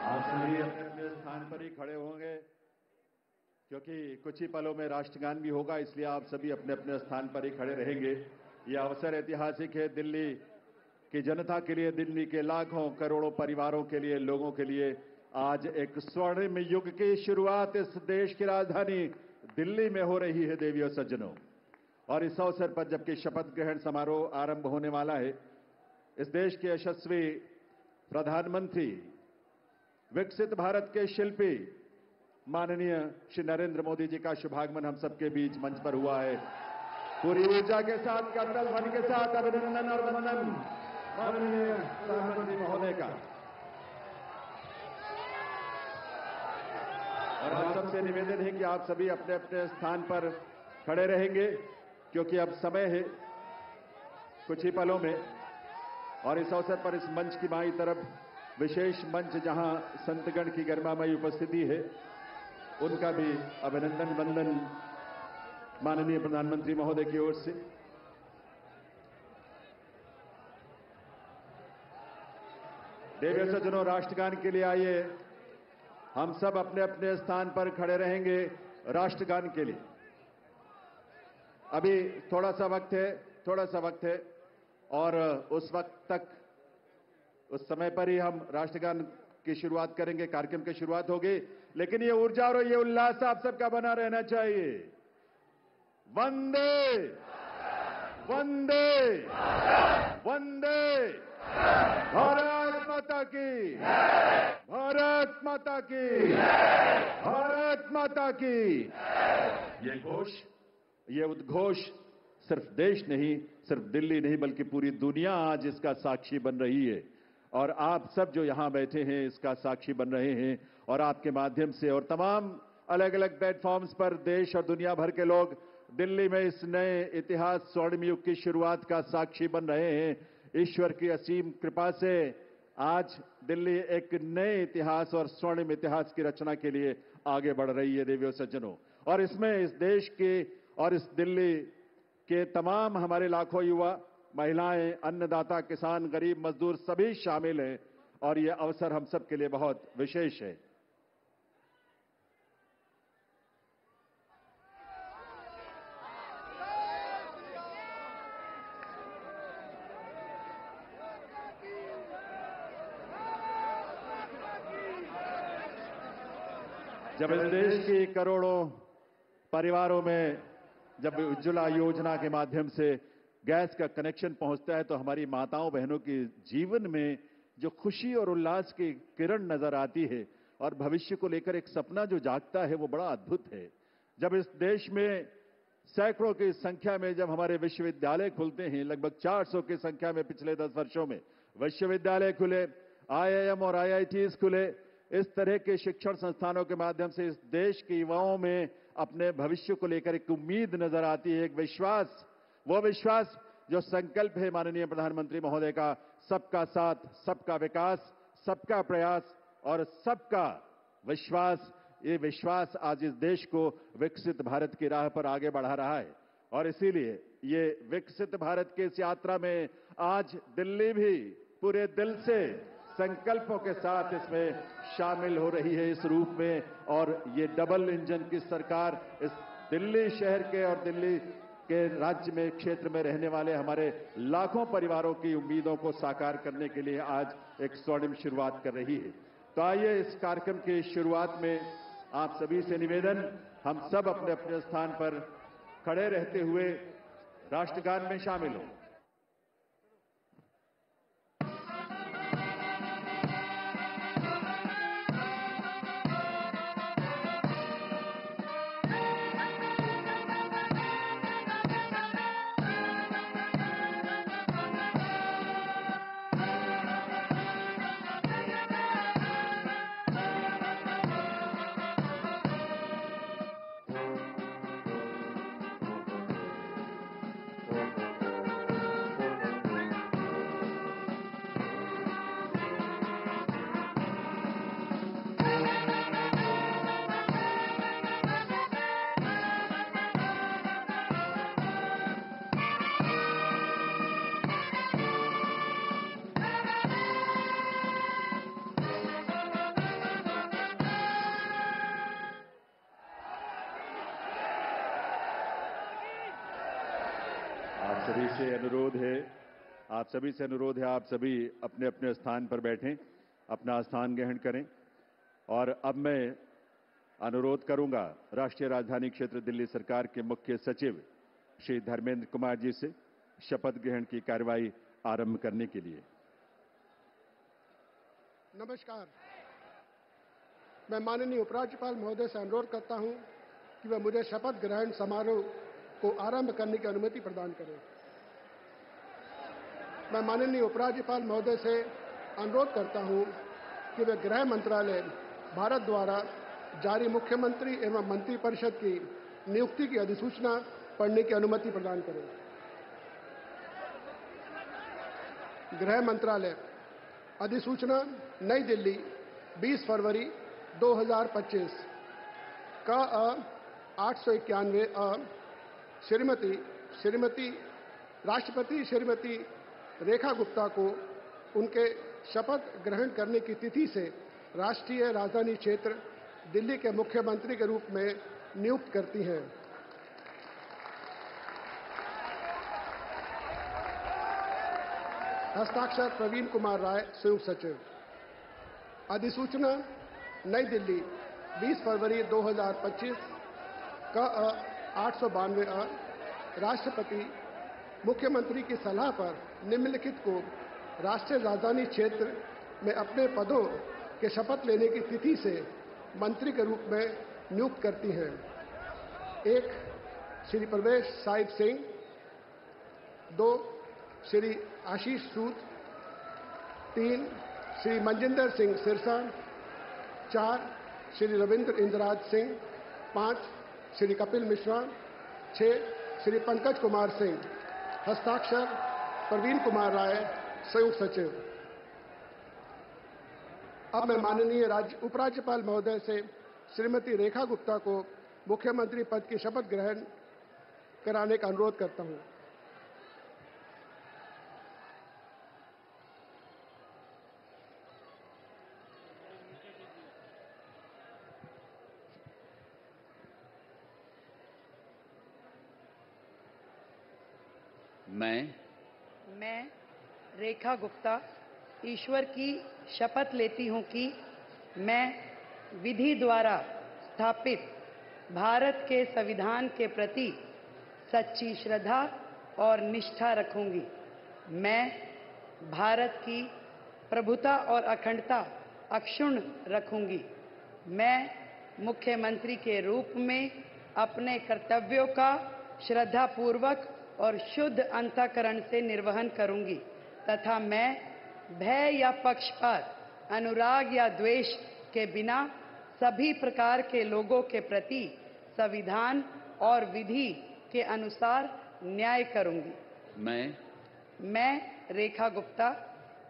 आप सभी अपने अपने स्थान पर ही खड़े होंगे क्योंकि कुछ ही पलों में राष्ट्रगान भी होगा, इसलिए आप सभी अपने अपने स्थान पर ही खड़े रहेंगे। यह अवसर ऐतिहासिक है दिल्ली की जनता के लिए, दिल्ली के लाखों करोड़ों परिवारों के लिए, लोगों के लिए। आज एक स्वर्णिम युग की शुरुआत इस देश की राजधानी दिल्ली में हो रही है देवियों सज्जनों। और इस अवसर पर जबकि शपथ ग्रहण समारोह आरंभ होने वाला है, इस देश के यशस्वी प्रधानमंत्री, विकसित भारत के शिल्पी माननीय श्री नरेंद्र मोदी जी का शुभागमन हम सबके बीच मंच पर हुआ है। पूरी ऊर्जा के साथ, करतल ध्वनि के साथ अभिनंदन और वंदन माननीय प्रधानमंत्री महोदय का। और आप सबसे निवेदन है कि आप सभी अपने अपने स्थान पर खड़े रहेंगे क्योंकि अब समय है कुछ ही पलों में। और इस अवसर पर इस मंच की बाईं तरफ विशेष मंच जहां संतगण की गरिमामयी उपस्थिति है, उनका भी अभिनंदन वंदन माननीय प्रधानमंत्री महोदय की ओर से। देवियों सज्जनों, राष्ट्रगान के लिए आइए, हम सब अपने अपने स्थान पर खड़े रहेंगे राष्ट्रगान के लिए। अभी थोड़ा सा वक्त है और उस वक्त तक, उस समय पर ही हम राष्ट्रगान की शुरुआत करेंगे, कार्यक्रम की शुरुआत होगी। लेकिन ये ऊर्जा और ये उल्लास आप सबका बना रहना चाहिए। वंदे वंदे वंदे, भारत माता की, भारत माता की, भारत माता की। ये घोष, ये उद्घोष सिर्फ देश नहीं, सिर्फ दिल्ली नहीं, बल्कि पूरी दुनिया आज इसका साक्षी बन रही है। और आप सब जो यहां बैठे हैं इसका साक्षी बन रहे हैं। और आपके माध्यम से और तमाम अलग अलग प्लेटफॉर्म्स पर देश और दुनिया भर के लोग दिल्ली में इस नए इतिहास, स्वर्णिम युग की शुरुआत का साक्षी बन रहे हैं। ईश्वर की असीम कृपा से आज दिल्ली एक नए इतिहास और स्वर्णिम इतिहास की रचना के लिए आगे बढ़ रही है देवियों सज्जनों। और इसमें इस देश के और इस दिल्ली के तमाम हमारे लाखों युवा, महिलाएं, अन्नदाता, किसान, गरीब, मजदूर सभी शामिल हैं। और यह अवसर हम सब के लिए बहुत विशेष है। जब इस देश की करोड़ों परिवारों में जब उज्ज्वला योजना के माध्यम से गैस का कनेक्शन पहुंचता है तो हमारी माताओं बहनों के जीवन में जो खुशी और उल्लास की किरण नजर आती है और भविष्य को लेकर एक सपना जो जागता है, वो बड़ा अद्भुत है। जब इस देश में सैकड़ों की संख्या में जब हमारे विश्वविद्यालय खुलते हैं, लगभग 400 की संख्या में पिछले 10 वर्षों में विश्वविद्यालय खुले, IIM और IITs खुले, इस तरह के शिक्षण संस्थानों के माध्यम से इस देश के युवाओं में अपने भविष्य को लेकर एक उम्मीद नजर आती है, एक विश्वास। वो विश्वास जो संकल्प है माननीय प्रधानमंत्री महोदय का, सबका साथ, सबका विकास, सबका प्रयास और सबका विश्वास। ये विश्वास आज इस देश को विकसित भारत की राह पर आगे बढ़ा रहा है। और इसीलिए ये विकसित भारत की इस यात्रा में आज दिल्ली भी पूरे दिल से संकल्पों के साथ इसमें शामिल हो रही है इस रूप में। और ये डबल इंजन की सरकार इस दिल्ली शहर के और दिल्ली के राज्य में, क्षेत्र में रहने वाले हमारे लाखों परिवारों की उम्मीदों को साकार करने के लिए आज एक स्वर्णिम शुरुआत कर रही है। तो आइए इस कार्यक्रम की शुरुआत में आप सभी से निवेदन, हम सब अपने अपने स्थान पर खड़े रहते हुए राष्ट्रगान में शामिल हों। आप सभी से अनुरोध है आप सभी अपने अपने स्थान पर बैठें, अपना स्थान ग्रहण करें। और अब मैं अनुरोध करूंगा राष्ट्रीय राजधानी क्षेत्र दिल्ली सरकार के मुख्य सचिव श्री धर्मेंद्र कुमार जी से शपथ ग्रहण की कार्यवाही आरंभ करने के लिए। नमस्कार। मैं माननीय उपराज्यपाल महोदय से अनुरोध करता हूं कि वह मुझे शपथ ग्रहण समारोह को आरंभ करने की अनुमति प्रदान करें। मैं माननीय उपराज्यपाल महोदय से अनुरोध करता हूं कि वे गृह मंत्रालय भारत द्वारा जारी मुख्यमंत्री एवं मंत्रिपरिषद की नियुक्ति की अधिसूचना पढ़ने की अनुमति प्रदान करें। गृह मंत्रालय अधिसूचना नई दिल्ली 20 फरवरी 2025 का 891 श्रीमती राष्ट्रपति श्रीमती रेखा गुप्ता को उनके शपथ ग्रहण करने की तिथि से राष्ट्रीय राजधानी क्षेत्र दिल्ली के मुख्यमंत्री के रूप में नियुक्त करती हैं। हस्ताक्षर प्रवीण कुमार राय, संयुक्त सचिव। अधिसूचना नई दिल्ली 20 फरवरी 2025 का 892 राष्ट्रपति मुख्यमंत्री की सलाह पर निम्नलिखित को राष्ट्रीय राजधानी क्षेत्र में अपने पदों के शपथ लेने की तिथि से मंत्री के रूप में नियुक्त करती हैं। 1 श्री प्रवेश साहिब सिंह, 2 श्री आशीष सूद, 3 श्री मनजिंदर सिंह सिरसा, 4 श्री रविंद्र इंद्रराज सिंह, 5 श्री कपिल मिश्रा, 6 श्री पंकज कुमार सिंह। हस्ताक्षर प्रवीण कुमार राय, संयुक्त सचिव। अब मैं माननीय उपराज्यपाल महोदय से श्रीमती रेखा गुप्ता को मुख्यमंत्री पद की शपथ ग्रहण कराने का अनुरोध करता हूं। मैं रेखा गुप्ता ईश्वर की शपथ लेती हूं कि मैं विधि द्वारा स्थापित भारत के संविधान के प्रति सच्ची श्रद्धा और निष्ठा रखूंगी। मैं भारत की प्रभुता और अखंडता अक्षुण्ण रखूंगी। मैं मुख्यमंत्री के रूप में अपने कर्तव्यों का श्रद्धापूर्वक और शुद्ध अंतःकरण से निर्वहन करूंगी तथा मैं भय या पक्षपात, अनुराग या द्वेष के बिना सभी प्रकार के लोगों के प्रति संविधान और विधि के अनुसार न्याय करूंगी। मैं रेखा गुप्ता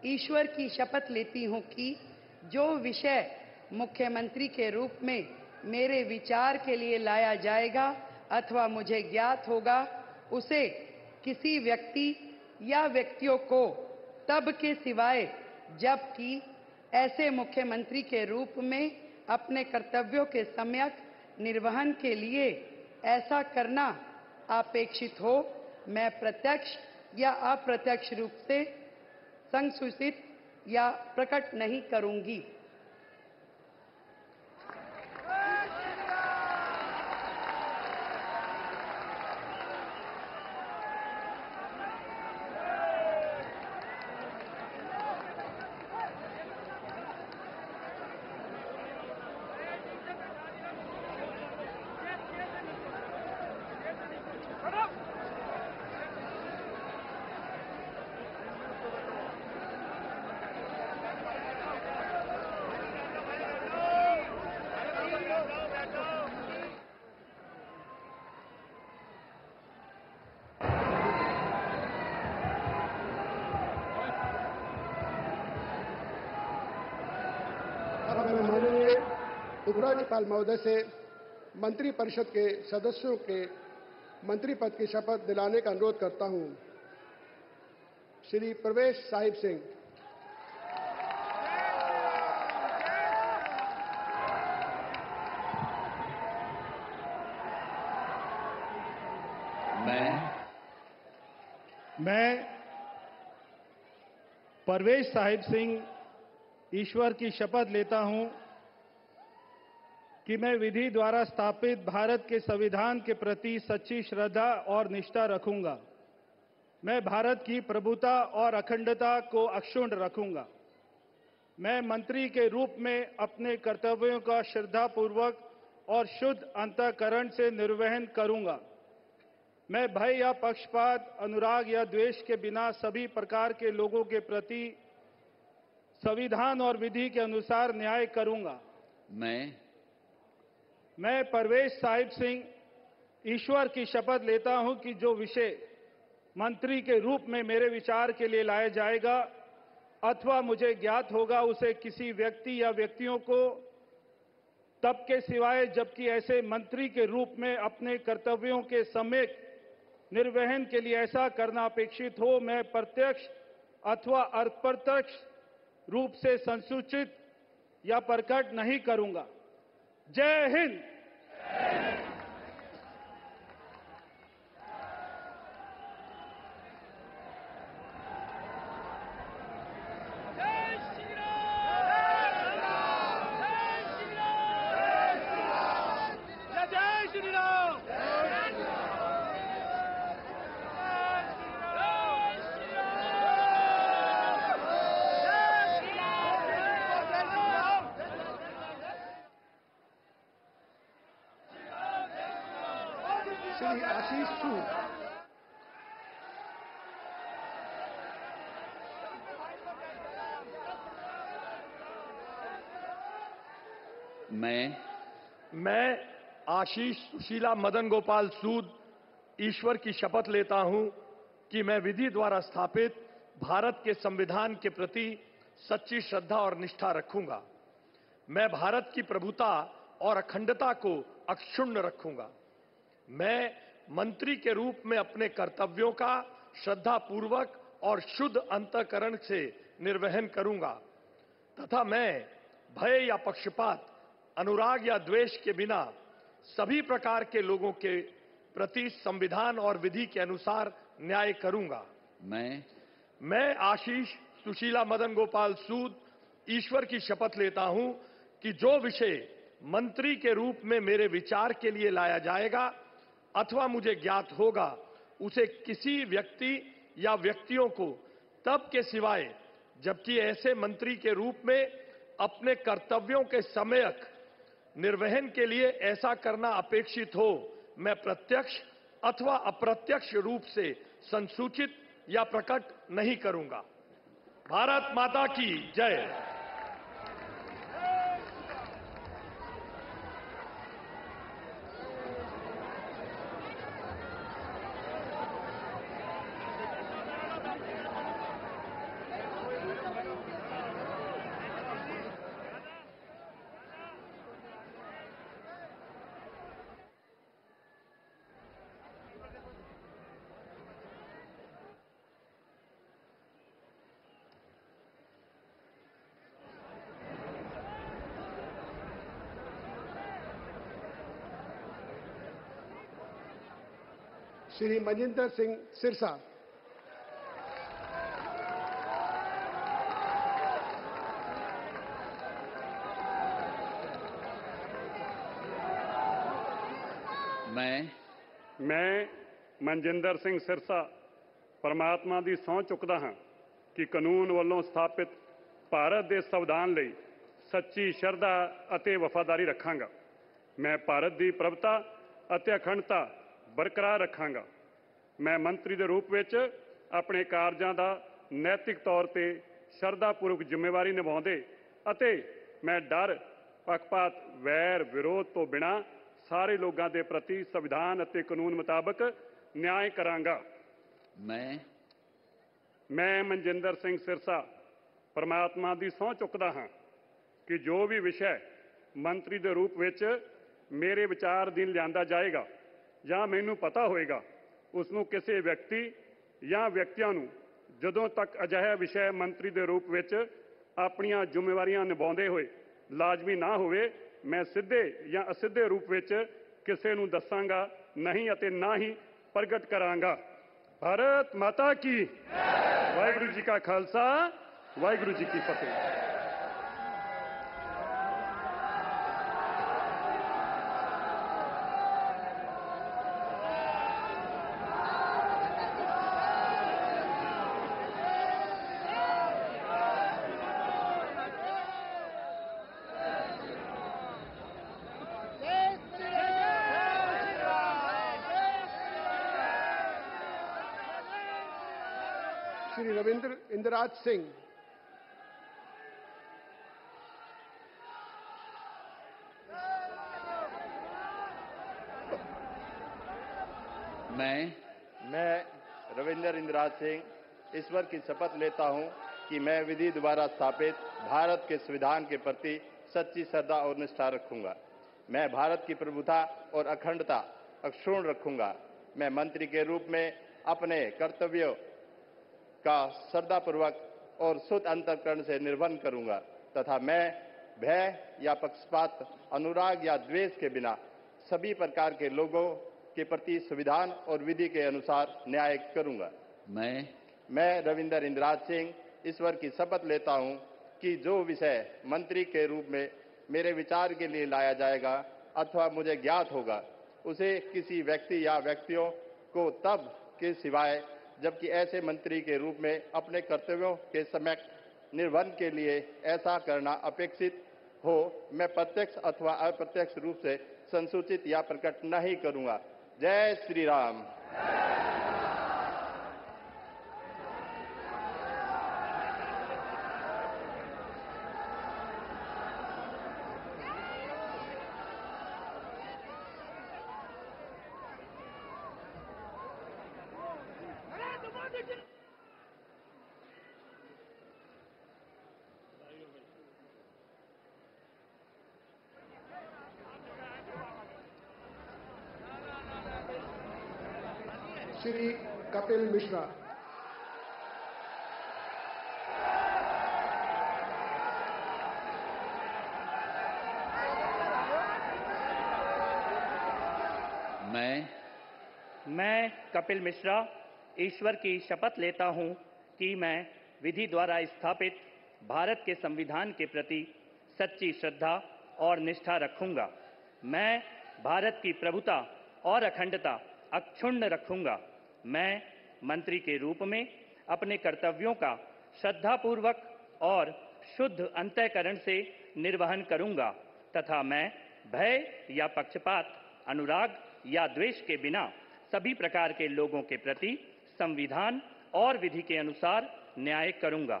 ईश्वर की शपथ लेती हूं कि जो विषय मुख्यमंत्री के रूप में मेरे विचार के लिए लाया जाएगा अथवा मुझे ज्ञात होगा उसे किसी व्यक्ति या व्यक्तियों को तब के सिवाय जबकि ऐसे मुख्यमंत्री के रूप में अपने कर्तव्यों के सम्यक निर्वहन के लिए ऐसा करना अपेक्षित हो, मैं प्रत्यक्ष या अप्रत्यक्ष रूप से संसूचित या प्रकट नहीं करूंगी। माननीय उपराज्यपाल महोदय से मंत्रिपरिषद के सदस्यों के मंत्री पद की शपथ दिलाने का अनुरोध करता हूं। श्री प्रवेश साहिब सिंह, मैं परवेज साहिब सिंह ईश्वर की शपथ लेता हूं कि मैं विधि द्वारा स्थापित भारत के संविधान के प्रति सच्ची श्रद्धा और निष्ठा रखूंगा। मैं भारत की प्रभुता और अखंडता को अक्षुण्ण रखूंगा। मैं मंत्री के रूप में अपने कर्तव्यों का श्रद्धापूर्वक और शुद्ध अंतःकरण से निर्वहन करूंगा। मैं भय या पक्षपात, अनुराग या द्वेष के बिना सभी प्रकार के लोगों के प्रति संविधान और विधि के अनुसार न्याय करूंगा। मैं परवेज साहिब सिंह ईश्वर की शपथ लेता हूं कि जो विषय मंत्री के रूप में मेरे विचार के लिए लाया जाएगा अथवा मुझे ज्ञात होगा, उसे किसी व्यक्ति या व्यक्तियों को तब के सिवाय जबकि ऐसे मंत्री के रूप में अपने कर्तव्यों के सम्यक निर्वहन के लिए ऐसा करना अपेक्षित हो, मैं प्रत्यक्ष अथवा अप्रत्यक्ष रूप से संसूचित या प्रकट नहीं करूंगा। जय हिंद। श्री आशीष सूद। मैं आशीष सुशीला मदन गोपाल सूद ईश्वर की शपथ लेता हूं कि मैं विधि द्वारा स्थापित भारत के संविधान के प्रति सच्ची श्रद्धा और निष्ठा रखूंगा। मैं भारत की प्रभुता और अखंडता को अक्षुण्ण रखूंगा। मैं मंत्री के रूप में अपने कर्तव्यों का श्रद्धापूर्वक और शुद्ध अंतःकरण से निर्वहन करूंगा तथा मैं भय या पक्षपात, अनुराग या द्वेष के बिना सभी प्रकार के लोगों के प्रति संविधान और विधि के अनुसार न्याय करूंगा। मैं आशीष सुशीला मदन गोपाल सूद ईश्वर की शपथ लेता हूं कि जो विषय मंत्री के रूप में मेरे विचार के लिए लाया जाएगा अथवा मुझे ज्ञात होगा, उसे किसी व्यक्ति या व्यक्तियों को तब के सिवाय जबकि ऐसे मंत्री के रूप में अपने कर्तव्यों के सम्यक निर्वहन के लिए ऐसा करना अपेक्षित हो, मैं प्रत्यक्ष अथवा अप्रत्यक्ष रूप से संसूचित या प्रकट नहीं करूंगा। भारत माता की जय। श्री मजिंदर सिंह सिरसा। मैं मनजिंदर सिंह सिरसा परमात्मा ਦੀ ਸਹੁੰ ਚੁੱਕਦਾ ਹਾਂ ਕਿ ਕਾਨੂੰਨ ਵੱਲੋਂ ਸਥਾਪਿਤ ਭਾਰਤ ਦੇ ਸੰਵਿਧਾਨ ਲਈ ਸੱਚੀ ਸ਼ਰਧਾ ਅਤੇ ਵਫਾਦਾਰੀ ਰੱਖਾਂਗਾ। ਮੈਂ ਭਾਰਤ ਦੀ ਪ੍ਰਭੁਤਾ ਅਤੇ ਅਖੰਡਤਾ ਬਰਕਰਾਰ ਰੱਖਾਂਗਾ। ਮੈਂ ਮੰਤਰੀ ਦੇ ਰੂਪ ਵਿੱਚ ਆਪਣੇ ਕਾਰਜਾਂ ਦਾ ਨੈਤਿਕ ਤੌਰ ਤੇ ਸ਼ਰਧਾਪੂਰਵਕ ਜ਼ਿੰਮੇਵਾਰੀ ਨਿਭਾਉਂਦੇ ਅਤੇ ਮੈਂ ਡਰ, ਪੱਖਪਾਤ, ਵੈਰ, ਵਿਰੋਧ ਤੋਂ ਬਿਨਾਂ ਸਾਰੇ ਲੋਕਾਂ ਦੇ ਪ੍ਰਤੀ ਸੰਵਿਧਾਨ ਅਤੇ ਕਾਨੂੰਨ ਮੁਤਾਬਕ ਨਿਆਂ ਕਰਾਂਗਾ। ਮੈਂ ਮਨਜਿੰਦਰ ਸਿੰਘ ਸਿਰਸਾ ਪਰਮਾਤਮਾ ਦੀ ਸਹੁੰ ਚੁੱਕਦਾ ਹਾਂ ਕਿ ਜੋ ਵੀ ਵਿਸ਼ਾ ਮੰਤਰੀ ਦੇ ਰੂਪ ਵਿੱਚ ਮੇਰੇ ਵਿਚਾਰ ਅਧੀਨ ਲਿਆਂਦਾ ਜਾਏਗਾ ਜਾਂ ਮੈਨੂੰ ਪਤਾ ਹੋਏਗਾ, ਉਸ ਨੂੰ ਕਿਸੇ ਵਿਅਕਤੀ ਜਾਂ ਵਿਅਕਤੀਆਂ ਨੂੰ ਜਦੋਂ ਤੱਕ ਅਜਿਹਾ ਵਿਸ਼ਾ ਮੰਤਰੀ ਦੇ ਰੂਪ ਵਿੱਚ ਆਪਣੀਆਂ ਜ਼ਿੰਮੇਵਾਰੀਆਂ ਨਿਭਾਉਂਦੇ ਹੋਏ ਲਾਜ਼ਮੀ ਨਾ ਹੋਵੇ, ਮੈਂ ਸਿੱਧੇ ਜਾਂ ਅਸਿੱਧੇ ਰੂਪ ਵਿੱਚ ਕਿਸੇ ਨੂੰ ਦੱਸਾਂਗਾ ਨਹੀਂ ਅਤੇ ਨਾ ਹੀ ਪ੍ਰਗਟ ਕਰਾਂਗਾ। भारत माता की वाहिगुरु जी का खालसा वाहिगुरु जी की फतेह। श्री रविंद्र इंदिराज सिंह। मैं रविंद्र इंदिराज सिंह ईश्वर की शपथ लेता हूं कि मैं विधि द्वारा स्थापित भारत के संविधान के प्रति सच्ची श्रद्धा और निष्ठा रखूंगा। मैं भारत की प्रभुता और अखंडता अक्षुण्ण रखूंगा। मैं मंत्री के रूप में अपने कर्तव्यों का श्रद्धापूर्वक और शुद्ध अंतःकरण से निर्वहन करूंगा तथा मैं भय या पक्षपात, अनुराग या द्वेष के बिना सभी प्रकार के लोगों के प्रति संविधान और विधि के अनुसार न्याय करूंगा। मैं रविंद्र इंदिराज सिंह ईश्वर की शपथ लेता हूं कि जो विषय मंत्री के रूप में मेरे विचार के लिए लाया जाएगा अथवा मुझे ज्ञात होगा, उसे किसी व्यक्ति या व्यक्तियों को तब के सिवाय जबकि ऐसे मंत्री के रूप में अपने कर्तव्यों के सम्यक निर्वहन के लिए ऐसा करना अपेक्षित हो, मैं प्रत्यक्ष अथवा अप्रत्यक्ष रूप से संसूचित या प्रकट नहीं करूंगा। जय श्री राम। श्री कपिल मिश्रा। मैं कपिल मिश्रा ईश्वर की शपथ लेता हूं कि मैं विधि द्वारा स्थापित भारत के संविधान के प्रति सच्ची श्रद्धा और निष्ठा रखूंगा। मैं भारत की प्रभुता और अखंडता अक्षुण्ण रखूंगा। मैं मंत्री के रूप में अपने कर्तव्यों का श्रद्धापूर्वक और शुद्ध अंतःकरण से निर्वहन करूंगा तथा मैं भय या पक्षपात, अनुराग या द्वेष के बिना सभी प्रकार के लोगों के प्रति संविधान और विधि के अनुसार न्याय करूंगा।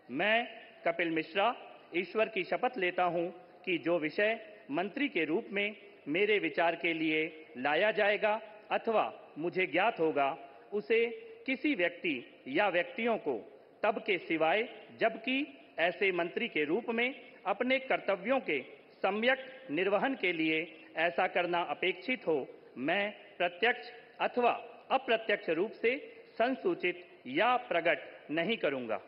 मैं कपिल मिश्रा ईश्वर की शपथ लेता हूं कि जो विषय मंत्री के रूप में मेरे विचार के लिए लाया जाएगा अथवा मुझे ज्ञात होगा, उसे किसी व्यक्ति या व्यक्तियों को तब के सिवाय जबकि ऐसे मंत्री के रूप में अपने कर्तव्यों के सम्यक निर्वहन के लिए ऐसा करना अपेक्षित हो, मैं प्रत्यक्ष अथवा अप्रत्यक्ष रूप से संसूचित या प्रकट नहीं करूंगा।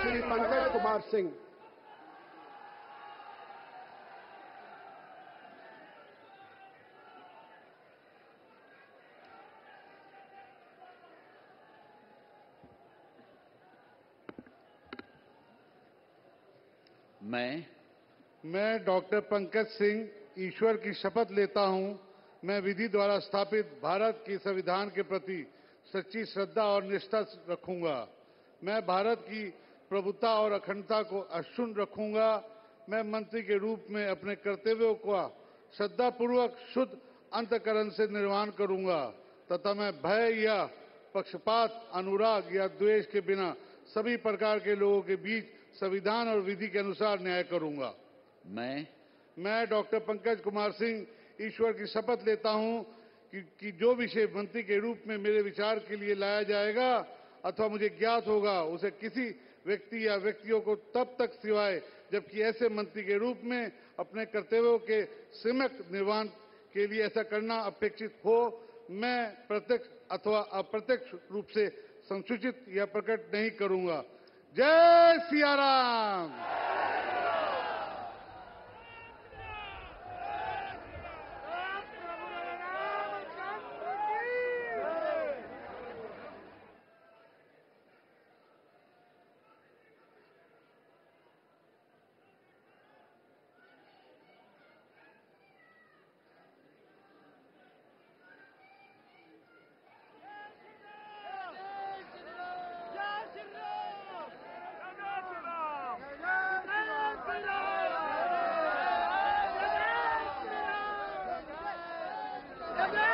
श्री पंकज कुमार सिंह। मैं डॉक्टर पंकज सिंह ईश्वर की शपथ लेता हूं, मैं विधि द्वारा स्थापित भारत के संविधान के प्रति सच्ची श्रद्धा और निष्ठा रखूंगा। मैं भारत की प्रभुता और अखंडता को अक्षुण्ण रखूंगा। मैं मंत्री के रूप में अपने कर्तव्यों का श्रद्धापूर्वक शुद्ध अंतःकरण से निर्वहन करूंगा तथा मैं भय या पक्षपात, अनुराग या द्वेष के बिना सभी प्रकार के लोगों के बीच संविधान और विधि के अनुसार न्याय करूंगा। मैं डॉक्टर पंकज कुमार सिंह ईश्वर की शपथ लेता हूं कि जो विषय मंत्री के रूप में मेरे विचार के लिए लाया जाएगा अथवा मुझे ज्ञात होगा उसे किसी व्यक्ति या व्यक्तियों को तब तक सिवाय जबकि ऐसे मंत्री के रूप में अपने कर्तव्यों के सम्यक निर्वहन के लिए ऐसा करना अपेक्षित हो मैं प्रत्यक्ष अथवा अप्रत्यक्ष रूप से संसूचित या प्रकट नहीं करूंगा। जय सिया राम। जय